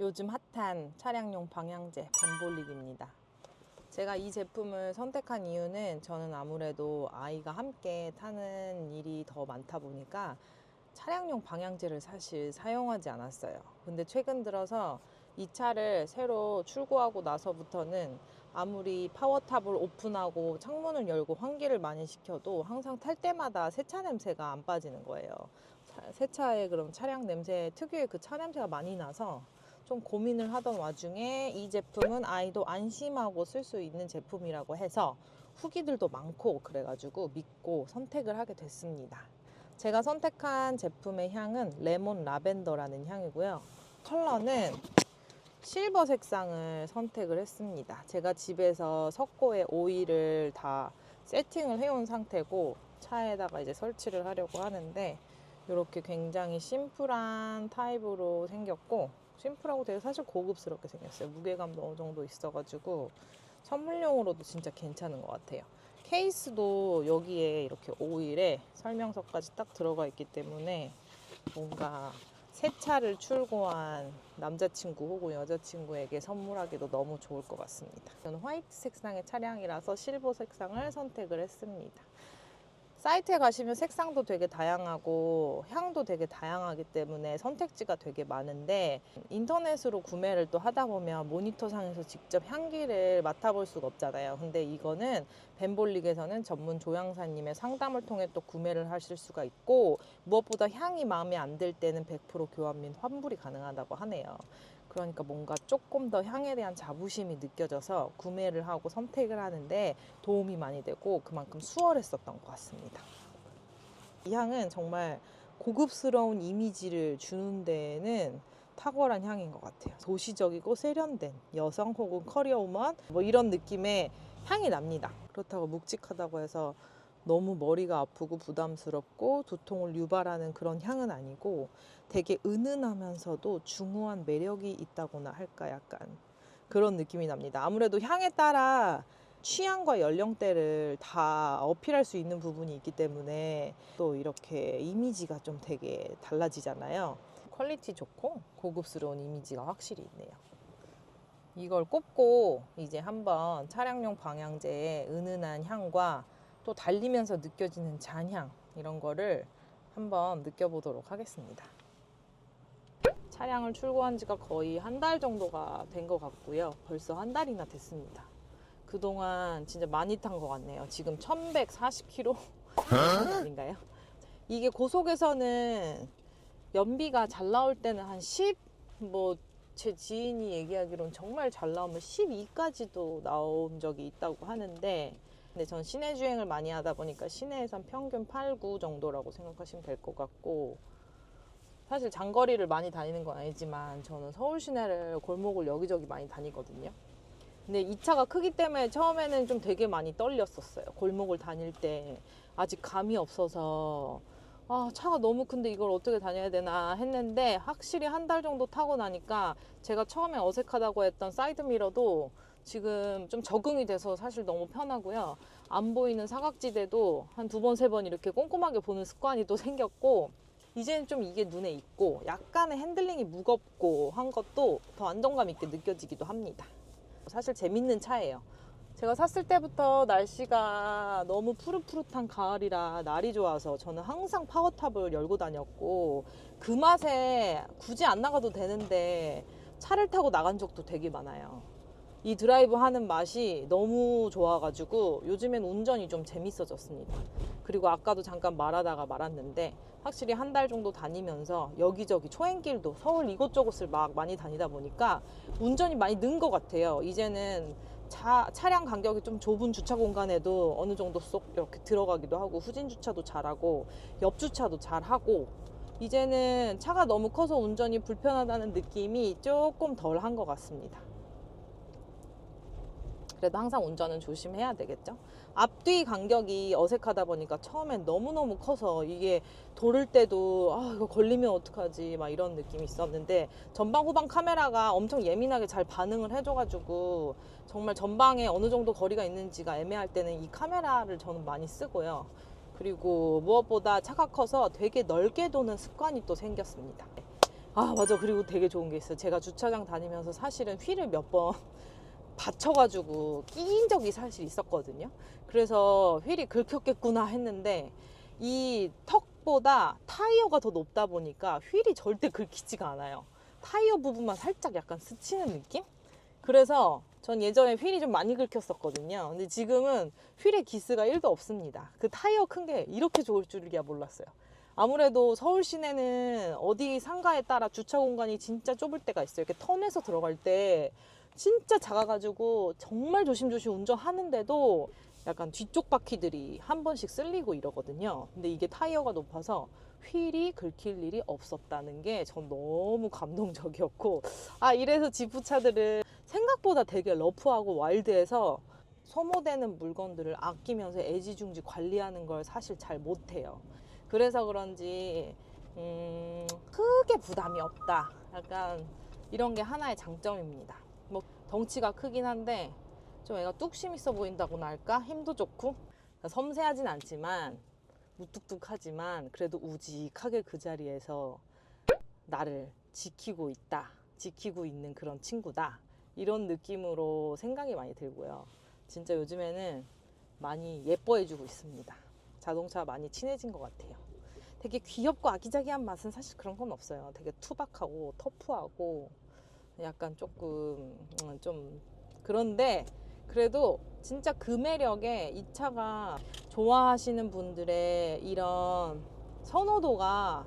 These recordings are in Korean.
요즘 핫한 차량용 방향제 벤볼릭입니다. 제가 이 제품을 선택한 이유는 저는 아무래도 아이가 함께 타는 일이 더 많다 보니까 차량용 방향제를 사실 사용하지 않았어요. 근데 최근 들어서 이 차를 새로 출고하고 나서부터는 아무리 파워탑을 오픈하고 창문을 열고 환기를 많이 시켜도 항상 탈 때마다 세차 냄새가 안 빠지는 거예요. 세차의 그런 차량 냄새 특유의 그 차 냄새가 많이 나서 좀 고민을 하던 와중에 이 제품은 아이도 안심하고 쓸 수 있는 제품이라고 해서 후기들도 많고 그래가지고 믿고 선택을 하게 됐습니다. 제가 선택한 제품의 향은 레몬 라벤더라는 향이고요. 컬러는 실버 색상을 선택을 했습니다. 제가 집에서 석고에 오일을 다 세팅을 해온 상태고 차에다가 이제 설치를 하려고 하는데 이렇게 굉장히 심플한 타입으로 생겼고, 심플하고 되게 사실 고급스럽게 생겼어요. 무게감도 어느 정도 있어가지고 선물용으로도 진짜 괜찮은 것 같아요. 케이스도 여기에 이렇게 오일에 설명서까지 딱 들어가 있기 때문에 뭔가 새 차를 출고한 남자친구 혹은 여자친구에게 선물하기도 너무 좋을 것 같습니다. 저는 화이트 색상의 차량이라서 실버 색상을 선택을 했습니다. 사이트에 가시면 색상도 되게 다양하고 향도 되게 다양하기 때문에 선택지가 되게 많은데, 인터넷으로 구매를 또 하다 보면 모니터상에서 직접 향기를 맡아볼 수가 없잖아요. 근데 이거는 벤볼릭에서는 전문 조향사님의 상담을 통해 또 구매를 하실 수가 있고, 무엇보다 향이 마음에 안 들 때는 100% 교환 및 환불이 가능하다고 하네요. 그러니까 뭔가 조금 더 향에 대한 자부심이 느껴져서 구매를 하고 선택을 하는데 도움이 많이 되고 그만큼 수월했었던 것 같습니다. 이 향은 정말 고급스러운 이미지를 주는 데에는 탁월한 향인 것 같아요. 도시적이고 세련된 여성 혹은 커리어우먼 뭐 이런 느낌의 향이 납니다. 그렇다고 묵직하다고 해서 너무 머리가 아프고 부담스럽고 두통을 유발하는 그런 향은 아니고 되게 은은하면서도 중후한 매력이 있다고나 할까, 약간 그런 느낌이 납니다. 아무래도 향에 따라 취향과 연령대를 다 어필할 수 있는 부분이 있기 때문에 또 이렇게 이미지가 좀 되게 달라지잖아요. 퀄리티 좋고 고급스러운 이미지가 확실히 있네요. 이걸 꼽고 이제 한번 차량용 방향제의 은은한 향과 또 달리면서 느껴지는 잔향, 이런 거를 한번 느껴보도록 하겠습니다. 차량을 출고한 지가 거의 한 달 정도가 된 것 같고요. 벌써 한 달이나 됐습니다. 그동안 진짜 많이 탄 것 같네요. 지금 1140km 아닌가요? 이게 고속에서는 연비가 잘 나올 때는 한 10, 제 지인이 얘기하기로는 정말 잘 나오면 12까지도 나온 적이 있다고 하는데, 근데 전 시내 주행을 많이 하다 보니까 시내에선 평균 8, 9 정도라고 생각하시면 될 것 같고, 사실 장거리를 많이 다니는 건 아니지만 저는 서울 시내를 골목을 여기저기 많이 다니거든요. 근데 이 차가 크기 때문에 처음에는 좀 되게 많이 떨렸었어요. 골목을 다닐 때 아직 감이 없어서 차가 너무 큰데 이걸 어떻게 다녀야 되나 했는데, 확실히 한 달 정도 타고 나니까 제가 처음에 어색하다고 했던 사이드미러도 지금 좀 적응이 돼서 사실 너무 편하고요. 안 보이는 사각지대도 한 두 번, 세 번 이렇게 꼼꼼하게 보는 습관이 또 생겼고, 이제는 좀 이게 눈에 익고 약간의 핸들링이 무겁고 한 것도 더 안정감 있게 느껴지기도 합니다. 사실 재밌는 차예요. 제가 샀을 때부터 날씨가 너무 푸릇푸릇한 가을이라 날이 좋아서 저는 항상 파워탑을 열고 다녔고, 그 맛에 굳이 안 나가도 되는데 차를 타고 나간 적도 되게 많아요. 이 드라이브 하는 맛이 너무 좋아가지고 요즘엔 운전이 좀 재밌어졌습니다. 그리고 아까도 잠깐 말하다가 말았는데, 확실히 한 달 정도 다니면서 여기저기 초행길도 서울 이곳저곳을 막 많이 다니다 보니까 운전이 많이 는 것 같아요. 이제는 차량 간격이 좀 좁은 주차 공간에도 어느 정도 쏙 이렇게 들어가기도 하고, 후진 주차도 잘하고 옆 주차도 잘하고, 이제는 차가 너무 커서 운전이 불편하다는 느낌이 조금 덜 한 것 같습니다. 그래도 항상 운전은 조심해야 되겠죠. 앞뒤 간격이 어색하다 보니까 처음엔 너무너무 커서 이게 도를 때도 이거 걸리면 어떡하지 막 이런 느낌이 있었는데, 전방 후방 카메라가 엄청 예민하게 잘 반응을 해줘가지고 정말 전방에 어느 정도 거리가 있는지가 애매할 때는 이 카메라를 저는 많이 쓰고요. 그리고 무엇보다 차가 커서 되게 넓게 도는 습관이 또 생겼습니다. 아, 맞아. 그리고 되게 좋은 게 있어요. 제가 주차장 다니면서 사실은 휠을 몇 번 받쳐가지고 끼인 적이 사실 있었거든요. 그래서 휠이 긁혔겠구나 했는데 이 턱보다 타이어가 더 높다 보니까 휠이 절대 긁히지가 않아요. 타이어 부분만 살짝 약간 스치는 느낌? 그래서 전 예전에 휠이 좀 많이 긁혔었거든요. 근데 지금은 휠에 기스가 1도 없습니다. 그 타이어 큰 게 이렇게 좋을 줄이야 몰랐어요. 아무래도 서울 시내는 어디 상가에 따라 주차 공간이 진짜 좁을 때가 있어요. 이렇게 턴에서 들어갈 때 진짜 작아가지고 정말 조심조심 운전하는데도 약간 뒤쪽 바퀴들이 한 번씩 쓸리고 이러거든요. 근데 이게 타이어가 높아서 휠이 긁힐 일이 없었다는 게 전 너무 감동적이었고, 아, 이래서 지프차들은 생각보다 되게 러프하고 와일드해서 소모되는 물건들을 아끼면서 애지중지 관리하는 걸 사실 잘 못해요. 그래서 그런지 크게 부담이 없다. 약간 이런 게 하나의 장점입니다. 뭐 덩치가 크긴 한데 좀 애가 뚝심 있어 보인다고나 할까? 힘도 좋고 섬세하진 않지만 무뚝뚝하지만 그래도 우직하게 그 자리에서 나를 지키고 있다, 지키고 있는 그런 친구다, 이런 느낌으로 생각이 많이 들고요. 진짜 요즘에는 많이 예뻐해주고 있습니다. 자동차 많이 친해진 것 같아요. 되게 귀엽고 아기자기한 맛은 사실 그런 건 없어요. 되게 투박하고 터프하고 약간 조금 좀 그런데 그래도 진짜 그 매력에 이 차가 좋아하시는 분들의 이런 선호도가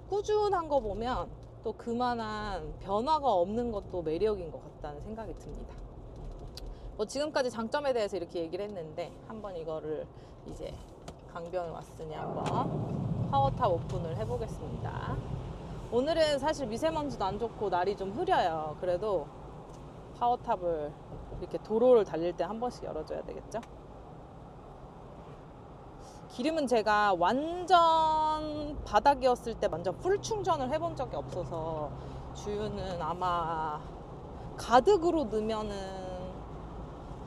꾸준한 거 보면 또 그만한 변화가 없는 것도 매력인 것 같다는 생각이 듭니다. 뭐 지금까지 장점에 대해서 이렇게 얘기를 했는데 한번 이거를 이제 강변을 왔으니 한번 파워탑 오픈을 해보겠습니다. 오늘은 사실 미세먼지도 안 좋고 날이 좀 흐려요. 그래도 파워탑을 이렇게 도로를 달릴 때 한 번씩 열어줘야 되겠죠? 기름은 제가 완전 바닥이었을 때 완전 풀 충전을 해본 적이 없어서 주유는 아마 가득으로 넣으면은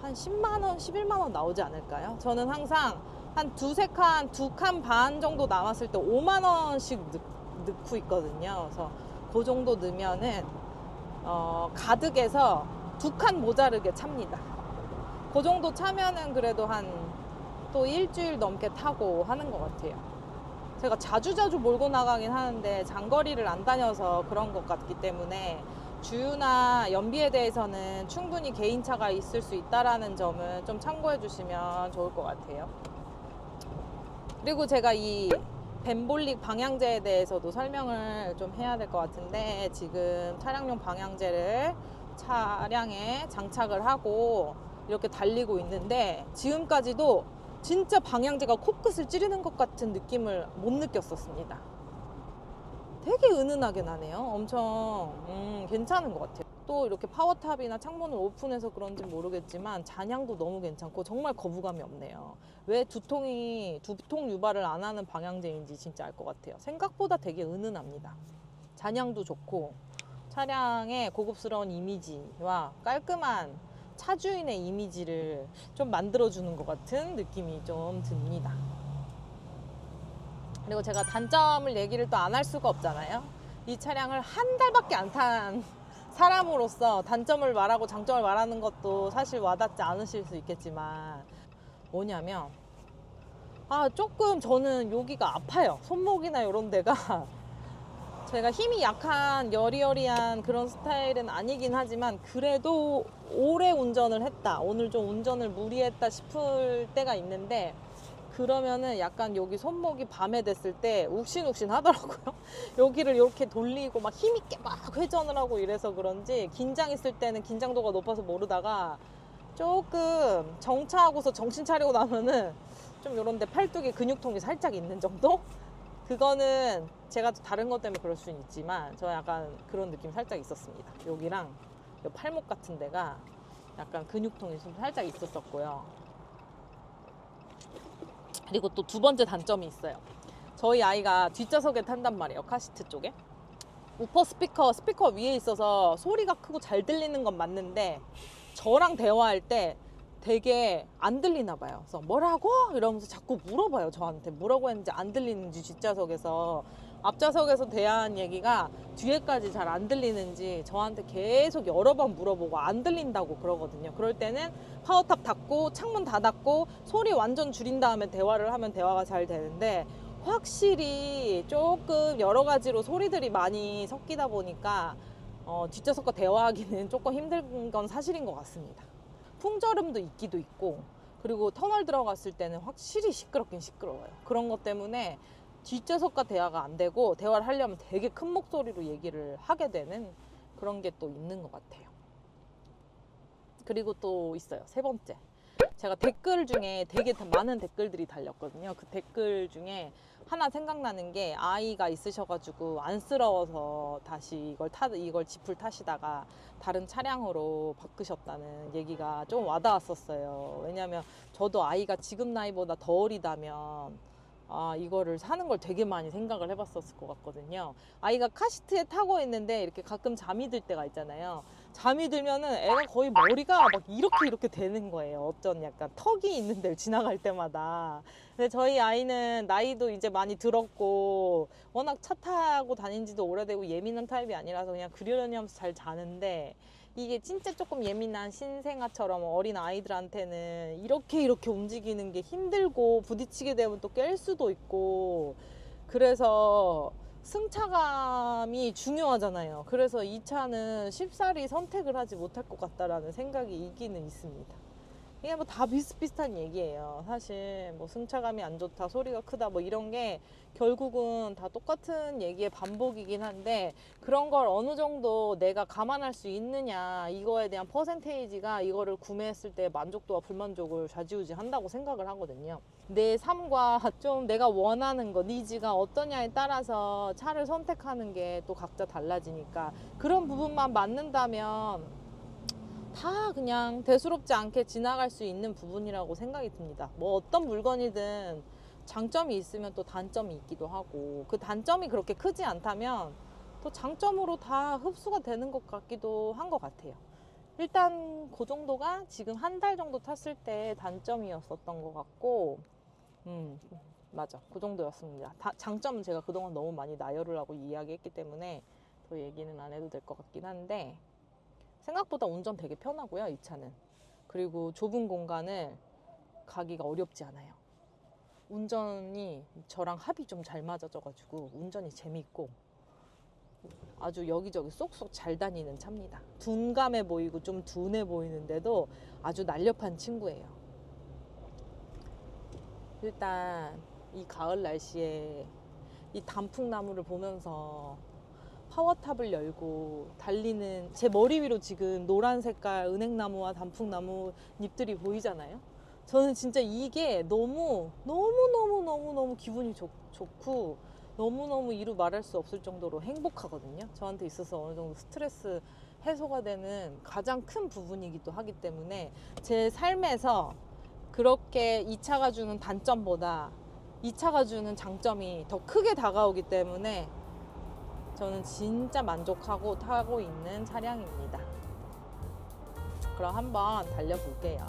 한 10만원, 11만원 나오지 않을까요? 저는 항상 한 두세 칸, 2칸 반 정도 남았을 때 5만원씩 넣고 있거든요. 그래서 그 정도 넣으면은 가득에서 2칸 모자르게 찹니다. 그 정도 차면은 그래도 한 또 일주일 넘게 타고 하는 것 같아요. 제가 자주자주 몰고 나가긴 하는데 장거리를 안 다녀서 그런 것 같기 때문에 주유나 연비에 대해서는 충분히 개인차가 있을 수 있다라는 점은 좀 참고해 주시면 좋을 것 같아요. 그리고 제가 이 벤볼릭 방향제에 대해서도 설명을 좀 해야 될 것 같은데 지금 차량용 방향제를 차량에 장착을 하고 이렇게 달리고 있는데 지금까지도 진짜 방향제가 코끝을 찌르는 것 같은 느낌을 못 느꼈었습니다. 되게 은은하게 나네요. 엄청 괜찮은 것 같아요. 또 이렇게 파워탑이나 창문을 오픈해서 그런지 모르겠지만 잔향도 너무 괜찮고 정말 거부감이 없네요. 왜 두통 유발을 안 하는 방향제인지 진짜 알 것 같아요. 생각보다 되게 은은합니다. 잔향도 좋고 차량의 고급스러운 이미지와 깔끔한 차주인의 이미지를 좀 만들어주는 것 같은 느낌이 좀 듭니다. 그리고 제가 단점을 얘기를 또 안 할 수가 없잖아요. 이 차량을 한 달밖에 안 탄 사람으로서 단점을 말하고 장점을 말하는 것도 사실 와닿지 않으실 수 있겠지만 뭐냐면 조금 저는 여기가 아파요. 손목이나 이런 데가 제가 힘이 약한 여리여리한 그런 스타일은 아니긴 하지만 그래도 오래 운전을 했다, 오늘 좀 운전을 무리했다 싶을 때가 있는데 그러면은 약간 여기 손목이 밤에 됐을 때 욱신욱신 하더라고요. 여기를 이렇게 돌리고 막 힘있게 막 회전을 하고 이래서 그런지 긴장했을 때는 긴장도가 높아서 모르다가 조금 정차하고서 정신 차리고 나면은 좀 이런데 팔뚝에 근육통이 살짝 있는 정도? 그거는 제가 다른 것 때문에 그럴 수는 있지만 저 약간 그런 느낌이 살짝 있었습니다. 여기랑 요 팔목 같은 데가 약간 근육통이 좀 살짝 있었었고요. 그리고 또 두 번째 단점이 있어요. 저희 아이가 뒷좌석에 탄단 말이에요. 카시트 쪽에. 우퍼 스피커 위에 있어서 소리가 크고 잘 들리는 건 맞는데 저랑 대화할 때 되게 안 들리나 봐요. 그래서 뭐라고? 이러면서 자꾸 물어봐요. 저한테 뭐라고 했는지 안 들리는지 뒷좌석에서 앞좌석에서 대화한 얘기가 뒤에까지 잘 안 들리는지 저한테 계속 여러 번 물어보고 안 들린다고 그러거든요. 그럴 때는 파워탑 닫고 창문 닫았고 소리 완전 줄인 다음에 대화를 하면 대화가 잘 되는데, 확실히 조금 여러 가지로 소리들이 많이 섞이다 보니까 뒷좌석과 대화하기는 조금 힘든 건 사실인 것 같습니다. 풍절음도 있기도 있고, 그리고 터널 들어갔을 때는 확실히 시끄럽긴 시끄러워요. 그런 것 때문에 뒷좌석과 대화가 안 되고, 대화를 하려면 되게 큰 목소리로 얘기를 하게 되는 그런 게 또 있는 것 같아요. 그리고 또 있어요. 세 번째. 제가 댓글 중에 되게 많은 댓글들이 달렸거든요. 그 댓글 중에 하나 생각나는 게, 아이가 있으셔가지고 안쓰러워서 다시 이걸 지프를 타시다가 다른 차량으로 바꾸셨다는 얘기가 좀 와닿았었어요. 왜냐면 저도 아이가 지금 나이보다 더 어리다면 이거를 사는 걸 되게 많이 생각을 해봤었을 것 같거든요. 아이가 카시트에 타고 있는데 이렇게 가끔 잠이 들 때가 있잖아요. 잠이 들면은 애가 거의 머리가 막 이렇게 되는 거예요. 어떤 약간 턱이 있는 데를 지나갈 때마다. 근데 저희 아이는 나이도 이제 많이 들었고, 워낙 차 타고 다닌 지도 오래되고 예민한 타입이 아니라서 그냥 그러려니 하면서 잘 자는데, 이게 진짜 조금 예민한 신생아처럼 어린 아이들한테는 이렇게 움직이는 게 힘들고, 부딪히게 되면 또 깰 수도 있고, 그래서 승차감이 중요하잖아요. 그래서 이 차는 쉽사리 선택을 하지 못할 것 같다라는 생각이 있기는 있습니다. 이게 뭐 다 비슷비슷한 얘기예요. 사실 뭐 승차감이 안 좋다, 소리가 크다, 뭐 이런 게 결국은 다 똑같은 얘기의 반복이긴 한데, 그런 걸 어느 정도 내가 감안할 수 있느냐, 이거에 대한 퍼센테이지가 이거를 구매했을 때 만족도와 불만족을 좌지우지한다고 생각을 하거든요. 내 삶과 좀 내가 원하는 거, 니즈가 어떠냐에 따라서 차를 선택하는 게 또 각자 달라지니까, 그런 부분만 맞는다면 다 그냥 대수롭지 않게 지나갈 수 있는 부분이라고 생각이 듭니다. 뭐 어떤 물건이든 장점이 있으면 또 단점이 있기도 하고, 그 단점이 그렇게 크지 않다면 또 장점으로 다 흡수가 되는 것 같기도 한 것 같아요. 일단 그 정도가 지금 한 달 정도 탔을 때 단점이었었던 것 같고, 맞아, 그 정도였습니다. 장점은 제가 그동안 너무 많이 나열을 하고 이야기했기 때문에 더 얘기는 안 해도 될 것 같긴 한데, 생각보다 운전 되게 편하고요, 이 차는. 그리고 좁은 공간을 가기가 어렵지 않아요. 운전이 저랑 합이 좀 잘 맞아져가지고 운전이 재밌고, 아주 여기저기 쏙쏙 잘 다니는 차입니다. 둔감해 보이고 좀 둔해 보이는데도 아주 날렵한 친구예요. 일단 이 가을 날씨에 이 단풍나무를 보면서 파워탑을 열고 달리는, 제 머리 위로 지금 노란 색깔 은행나무와 단풍나무 잎들이 보이잖아요. 저는 진짜 이게 너무 기분이 좋고, 너무너무 이루 말할 수 없을 정도로 행복하거든요. 저한테 있어서 어느 정도 스트레스 해소가 되는 가장 큰 부분이기도 하기 때문에, 제 삶에서 그렇게 이 차가 주는 단점보다 이 차가 주는 장점이 더 크게 다가오기 때문에 저는 진짜 만족하고 타고 있는 차량입니다. 그럼 한번 달려볼게요.